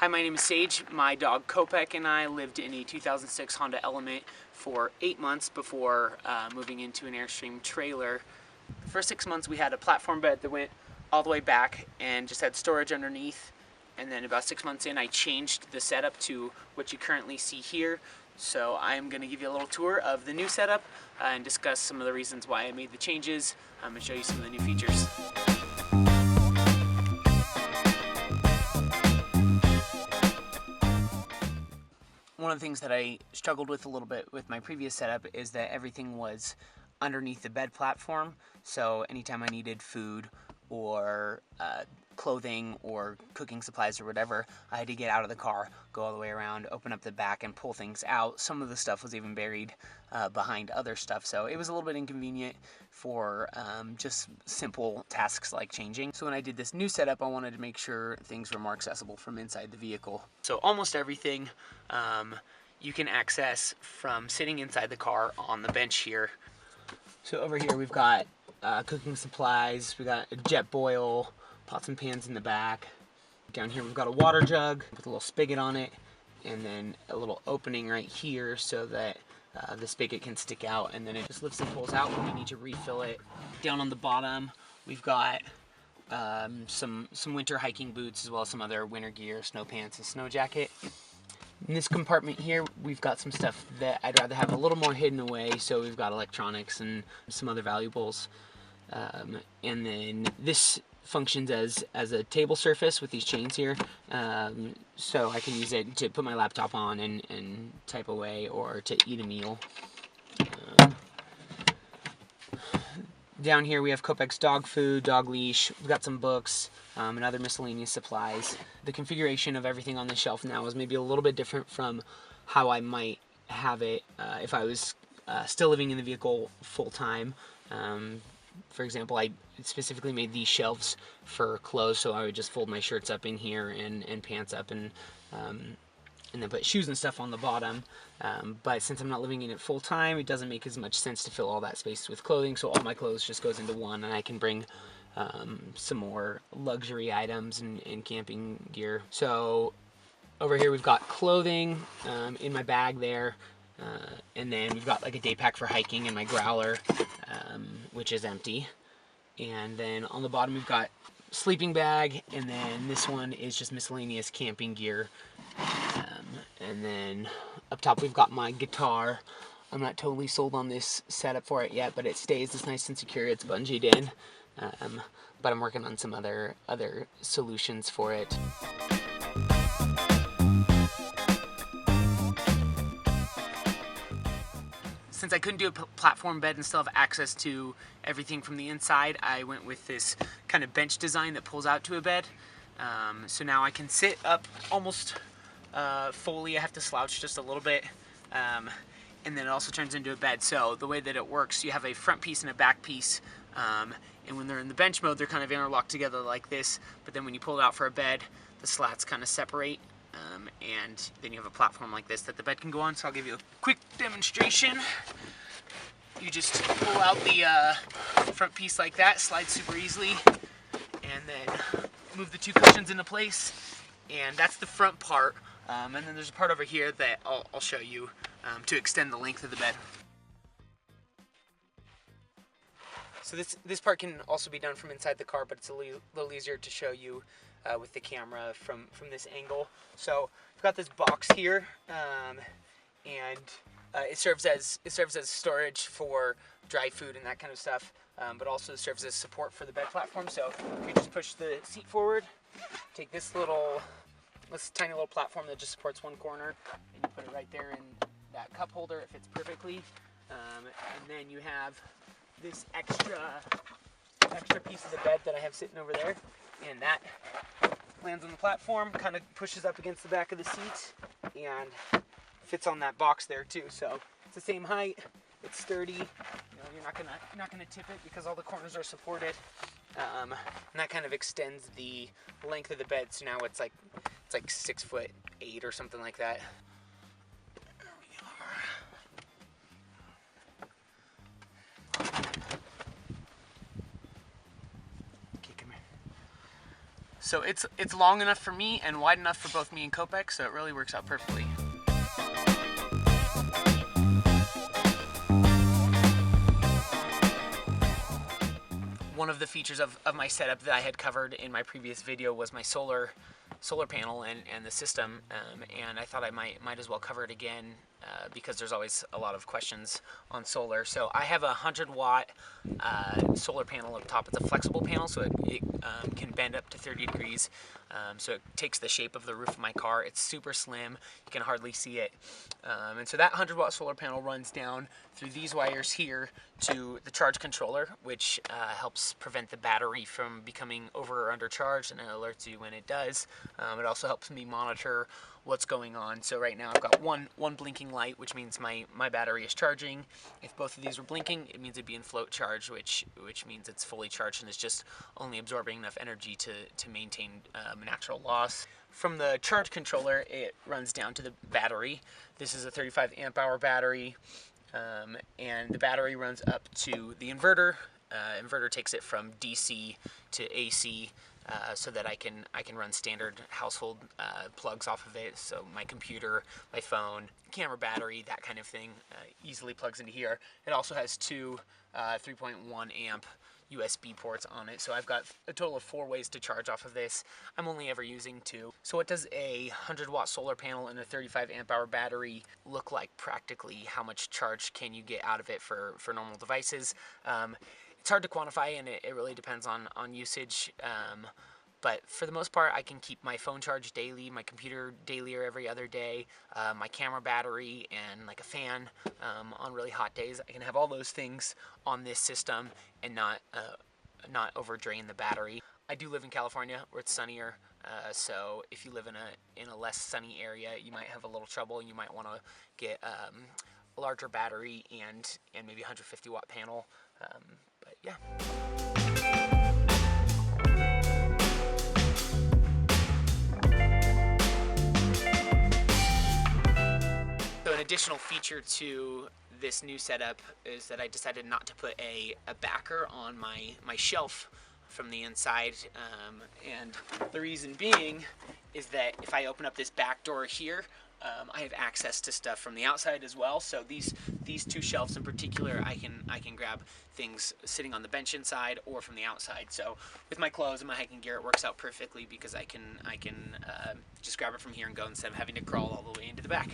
my name is Sage. My dog Kopek and I lived in a 2006 Honda Element for 8 months before moving into an Airstream trailer. The first 6 months we had a platform bed that went all the way back and just had storage underneath. And then about 6 months in, I changed the setup to what you currently see here. So I'm going to give you a little tour of the new setup and discuss some of the reasons why I made the changes and show you some of the new features. One of the things that I struggled with a little bit with my previous setup is that everything was underneath the bed platform. So anytime I needed food or clothing or cooking supplies or whatever, I had to get out of the car, go all the way around, open up the back and pull things out. Some of the stuff was even buried behind other stuff, so it was a little bit inconvenient for just simple tasks like changing. So when I did this new setup, I wanted to make sure things were more accessible from inside the vehicle. So almost everything you can access from sitting inside the car on the bench here. So over here we've got cooking supplies, we got a Jetboil, pots and pans in the back. Down here we've got a water jug with a little spigot on it, and then a little opening right here so that the spigot can stick out, and then it just lifts and pulls out when you need to refill it. Down on the bottom we've got some winter hiking boots, as well as some other winter gear, snow pants and snow jacket. In this compartment here, we've got some stuff that I'd rather have a little more hidden away, so we've got electronics and some other valuables. And then this functions as a table surface with these chains here, so I can use it to put my laptop on and type away, or to eat a meal. Down here we have Kopek's dog food, dog leash, we've got some books, and other miscellaneous supplies. The configuration of everything on the shelf now is maybe a little bit different from how I might have it if I was still living in the vehicle full-time. For example, I specifically made these shelves for clothes, so I would just fold my shirts up in here and pants up, and then put shoes and stuff on the bottom. But since I'm not living in it full time, it doesn't make as much sense to fill all that space with clothing, so all my clothes just goes into one, and I can bring some more luxury items and camping gear. So over here we've got clothing in my bag there, and then we've got like a day pack for hiking in my growler, which is empty. And then on the bottom we've got sleeping bag, and then this one is just miscellaneous camping gear. And then up top we've got my guitar. I'm not totally sold on this setup for it yet, but it stays. It's nice and secure. It's bungeed in. But I'm working on some other solutions for it. Since I couldn't do a platform bed and still have access to everything from the inside, I went with this kind of bench design that pulls out to a bed. So now I can sit up almost fully. I have to slouch just a little bit, and then it also turns into a bed. So the way that it works, you have a front piece and a back piece, and when they're in the bench mode, they're kind of interlocked together like this, but then when you pull it out for a bed, the slats kind of separate, and then you have a platform like this that the bed can go on. So I'll give you a quick demonstration. You just pull out the front piece like that, slides super easily, and then move the two cushions into place, and that's the front part. And then there's a part over here that I'll show you to extend the length of the bed. So this part can also be done from inside the car, but it's a little easier to show you with the camera from this angle. So we've got this box here, and it serves as storage for dry food and that kind of stuff, but also serves as support for the bed platform. So if you just push the seat forward, take this tiny little platform that just supports one corner, and you put it right there in that cup holder. It fits perfectly, and then you have this extra piece of the bed that I have sitting over there, and that lands on the platform, kind of pushes up against the back of the seat, and fits on that box there too. So it's the same height, it's sturdy. You know, you're not gonna tip it because all the corners are supported, and that kind of extends the length of the bed. So now it's like 6'8" or something like that. There we are. Okay, come here. So it's long enough for me and wide enough for both me and Kopek, so it really works out perfectly. One of the features of my setup that I had covered in my previous video was my solar panel and the system, and I thought I might as well cover it again because there's always a lot of questions on solar. So I have a 100-watt solar panel up top. It's a flexible panel, so it can bend up to 30 degrees. So it takes the shape of the roof of my car. It's super slim. You can hardly see it. And so that 100-watt solar panel runs down through these wires here to the charge controller, which helps prevent the battery from becoming over or undercharged, and it alerts you when it does. It also helps me monitor what's going on. So right now I've got one blinking light, which means my battery is charging. If both of these were blinking, it means it'd be in float charge, which means it's fully charged and it's just only absorbing enough energy to maintain natural loss. From the charge controller, it runs down to the battery. This is a 35 amp hour battery, and the battery runs up to the inverter. Inverter takes it from DC to AC, so that I can run standard household plugs off of it. So my computer, my phone, camera battery, that kind of thing easily plugs into here. It also has two 3.1 amp USB ports on it, so I've got a total of 4 ways to charge off of this. I'm only ever using 2. So what does a 100-watt solar panel and a 35 amp hour battery look like practically? How much charge can you get out of it for normal devices? It's hard to quantify, and it really depends on usage. But for the most part, I can keep my phone charged daily, my computer daily or every other day, my camera battery, and like a fan on really hot days. I can have all those things on this system and not overdrain the battery. I do live in California where it's sunnier, so if you live in a less sunny area, you might have a little trouble. You might want to get a larger battery and maybe a 150-watt panel. But yeah. So an additional feature to this new setup is that I decided not to put a backer on my shelf from the inside, and the reason being is that if I open up this back door here, I have access to stuff from the outside as well. So these 2 shelves in particular, I can grab things sitting on the bench inside or from the outside. So with my clothes and my hiking gear, it works out perfectly because I can just grab it from here and go instead of having to crawl all the way into the back.